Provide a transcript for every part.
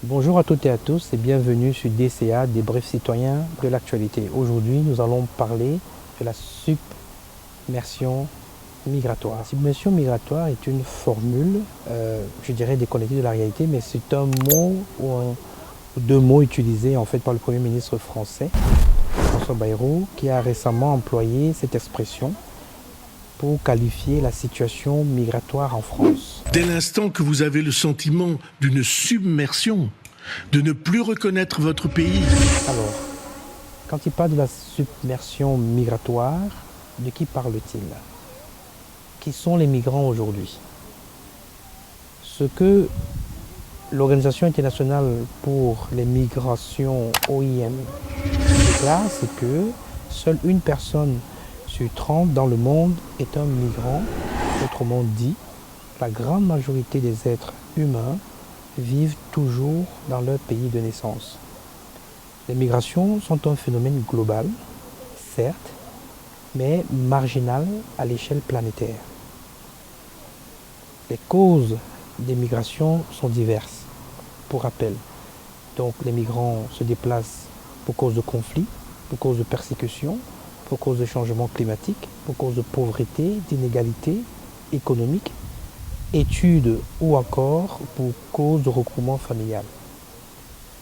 Bonjour à toutes et à tous et bienvenue sur DCA, Débrief citoyen de l'actualité. Aujourd'hui, nous allons parler de la submersion migratoire. La submersion migratoire est une formule, je dirais, déconnectée de la réalité, mais c'est un mot ou deux mots utilisés en fait par le Premier ministre français, François Bayrou, qui a récemment employé cette expression pour qualifier la situation migratoire en France. Dès l'instant que vous avez le sentiment d'une submersion, de ne plus reconnaître votre pays. Alors, quand il parle de la submersion migratoire, de qui parle-t-il? Qui sont les migrants aujourd'hui? Ce que l'Organisation internationale pour les migrations OIM déclare, c'est que seule une personne sur 30 dans le monde est un migrant. Autrement dit, la grande majorité des êtres humains vivent toujours dans leur pays de naissance. Les migrations sont un phénomène global, certes, mais marginal à l'échelle planétaire. Les causes des migrations sont diverses. Pour rappel, donc les migrants se déplacent pour cause de conflits, pour cause de persécutions, pour cause de changements climatiques, pour cause de pauvreté, d'inégalités économiques, études ou encore pour cause de regroupement familial.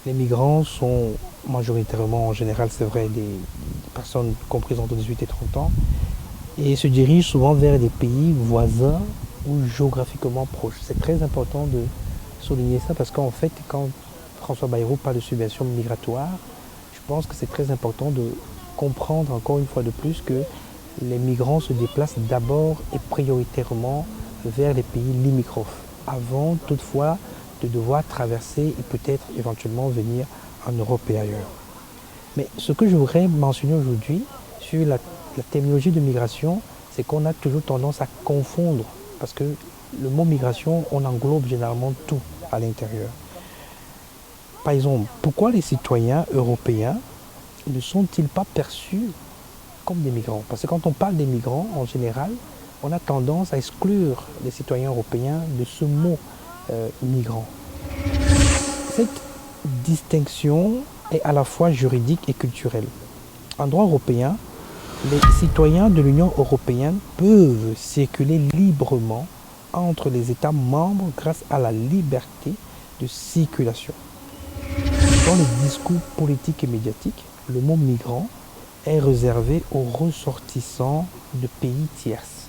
Les migrants sont majoritairement, en général, c'est vrai, des personnes comprises entre 18 et 30 ans et se dirigent souvent vers des pays voisins ou géographiquement proches. C'est très important de souligner ça parce qu'en fait, quand François Bayrou parle de submersion migratoire, je pense que c'est très important de comprendre encore une fois de plus que les migrants se déplacent d'abord et prioritairement vers les pays limitrophes, avant toutefois de devoir traverser et peut-être éventuellement venir en Europe et ailleurs. Mais ce que je voudrais mentionner aujourd'hui sur la terminologie de migration, c'est qu'on a toujours tendance à confondre, parce que le mot migration, on englobe généralement tout à l'intérieur. Par exemple, pourquoi les citoyens européens ne sont-ils pas perçus comme des migrants? Parce que quand on parle des migrants, en général, on a tendance à exclure les citoyens européens de ce mot migrant. Cette distinction est à la fois juridique et culturelle. En droit européen, les citoyens de l'Union européenne peuvent circuler librement entre les États membres grâce à la liberté de circulation. Dans les discours politiques et médiatiques, le mot migrant est réservé aux ressortissants de pays tierces,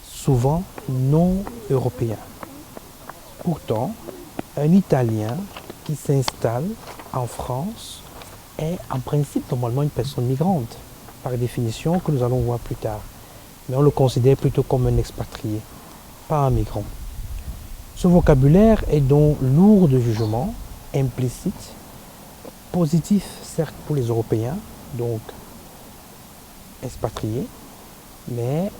souvent non européens. Pourtant, un Italien qui s'installe en France est en principe normalement une personne migrante, par définition que nous allons voir plus tard. Mais on le considère plutôt comme un expatrié, pas un migrant. Ce vocabulaire est donc lourd de jugements implicites, positifs certes pour les Européens, donc expatriés, mais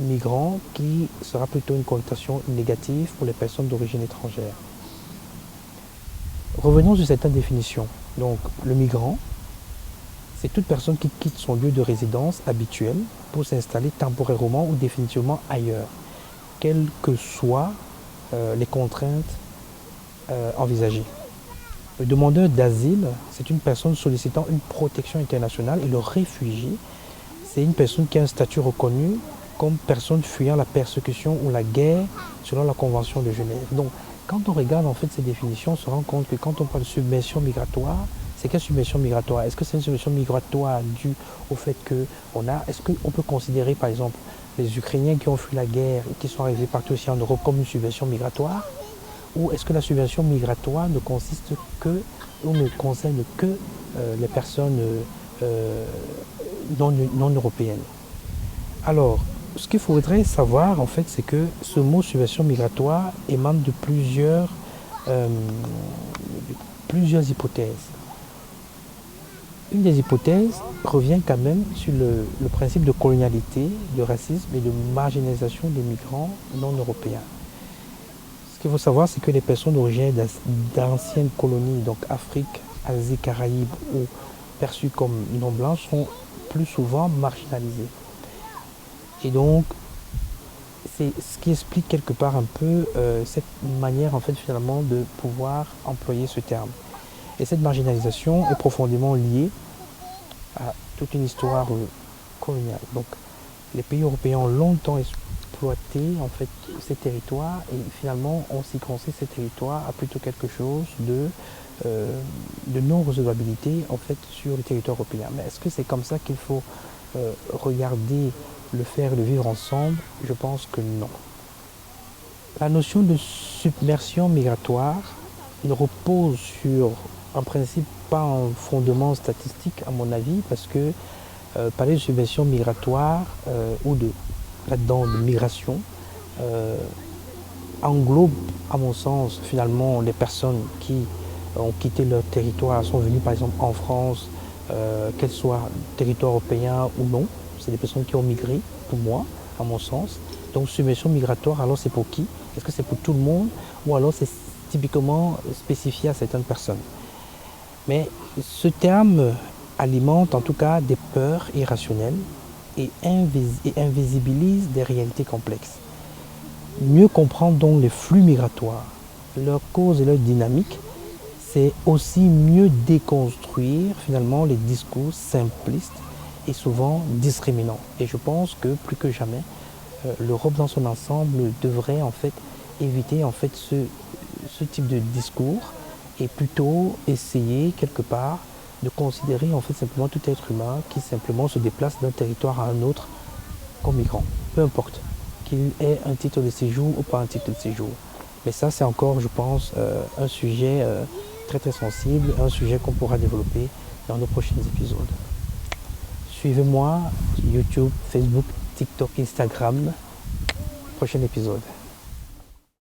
migrant qui sera plutôt une connotation négative pour les personnes d'origine étrangère. Revenons sur certaines définitions. Donc, le migrant, c'est toute personne qui quitte son lieu de résidence habituel pour s'installer temporairement ou définitivement ailleurs, quelles que soient les contraintes envisagées. Le demandeur d'asile, c'est une personne sollicitant une protection internationale et le réfugié, c'est une personne qui a un statut reconnu comme personne fuyant la persécution ou la guerre selon la Convention de Genève. Donc, quand on regarde en fait ces définitions, on se rend compte que quand on parle de submersion migratoire, c'est quelle submersion migratoire? Est-ce que c'est une submersion migratoire due au fait est-ce qu'on peut considérer par exemple les Ukrainiens qui ont fui la guerre et qui sont arrivés partout aussi en Europe comme une submersion migratoire? Ou est-ce que la submersion migratoire ne consiste que, ou ne concerne que les personnes non européennes? Alors, ce qu'il faudrait savoir, en fait, c'est que ce mot submersion migratoire émane de plusieurs hypothèses. Une des hypothèses revient quand même sur le principe de colonialité, de racisme et de marginalisation des migrants non européens. Ce qu'il faut savoir, c'est que les personnes originaires d'anciennes colonies, donc Afrique, Asie, Caraïbes ou perçues comme non blanches, sont plus souvent marginalisées. Et donc, c'est ce qui explique quelque part un peu cette manière en fait finalement de pouvoir employer ce terme. Et cette marginalisation est profondément liée à toute une histoire coloniale. Donc les pays européens ont longtemps exploité en fait ces territoires et finalement ont séquencé ces territoires à plutôt quelque chose de non-recevabilité en fait sur le territoire européen. Mais est-ce que c'est comme ça qu'il faut regarder le faire et le vivre ensemble? Je pense que non. La notion de submersion migratoire ne repose sur un principe pas un fondement statistique à mon avis, parce que parler de submersion migratoire ou de là-dedans de migration englobe à mon sens finalement les personnes qui ont quitté leur territoire, sont venues par exemple en France, qu'elles soient territoire européen ou non. C'est des personnes qui ont migré, pour moi, à mon sens. Donc submersion migratoire, alors c'est pour qui? Est-ce que c'est pour tout le monde ou alors c'est typiquement spécifié à certaines personnes? Mais ce terme alimente en tout cas des peurs irrationnelles et invisibilise des réalités complexes. Mieux comprendre donc les flux migratoires, leurs causes et leurs dynamiques, c'est aussi mieux déconstruire finalement les discours simplistes et souvent discriminants. Et je pense que plus que jamais, l'Europe dans son ensemble devrait en fait éviter en fait ce type de discours et plutôt essayer quelque part de considérer en fait simplement tout être humain qui simplement se déplace d'un territoire à un autre comme migrant, peu importe qu'il ait un titre de séjour ou pas un titre de séjour. Mais ça c'est encore je pense un sujet très sensible, un sujet qu'on pourra développer dans nos prochains épisodes. Suivez-moi sur YouTube, Facebook, TikTok, Instagram. Prochain épisode.